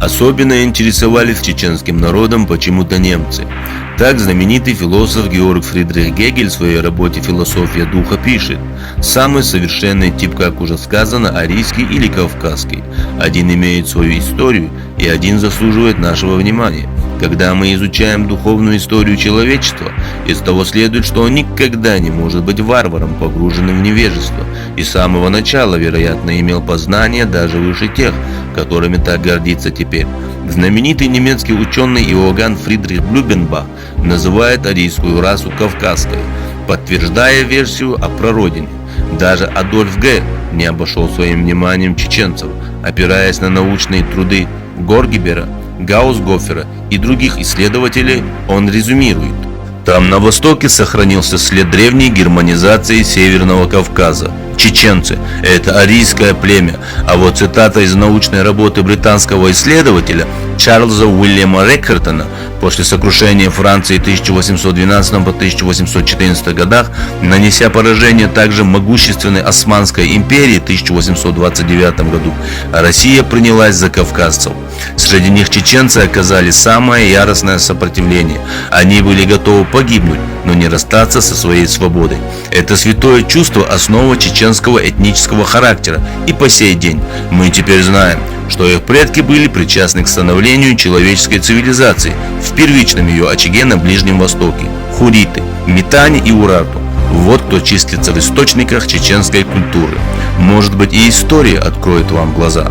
Особенно интересовались чеченским народом почему-то немцы. Так знаменитый философ Георг Фридрих Гегель в своей работе «Философия духа» пишет: «Самый совершенный тип, как уже сказано, арийский или кавказский. Один имеет свою историю, и один заслуживает нашего внимания. Когда мы изучаем духовную историю человечества, из того следует, что он никогда не может быть варваром, погруженным в невежество, и с самого начала, вероятно, имел познания даже выше тех, которыми так гордится теперь». Знаменитый немецкий ученый Иоганн Фридрих Блюбенбах называет арийскую расу кавказской, подтверждая версию о прародине. Даже Адольф Г. не обошел своим вниманием чеченцев, опираясь на научные труды Горгебера, Гаусгофера и других исследователей. Он резюмирует: «Там на востоке сохранился след древней германизации Северного Кавказа. Чеченцы – это арийское племя». А вот цитата из научной работы британского исследователя Чарльза Уильяма Рекхартона: «После сокрушения Франции 1812 по 1814 годах, нанеся поражение также могущественной Османской империи в 1829 году, Россия принялась за кавказцев. Среди них чеченцы оказали самое яростное сопротивление. Они были готовы погибнуть, но не расстаться со своей свободой. Это святое чувство – основа чеченского этнического характера. И по сей день мы теперь знаем, что их предки были причастны к становлению человеческой цивилизации в первичном ее очаге на Ближнем Востоке – хуриты, Митане и Урарту. Вот кто числится в источниках чеченской культуры. Может быть, и история откроет вам глаза».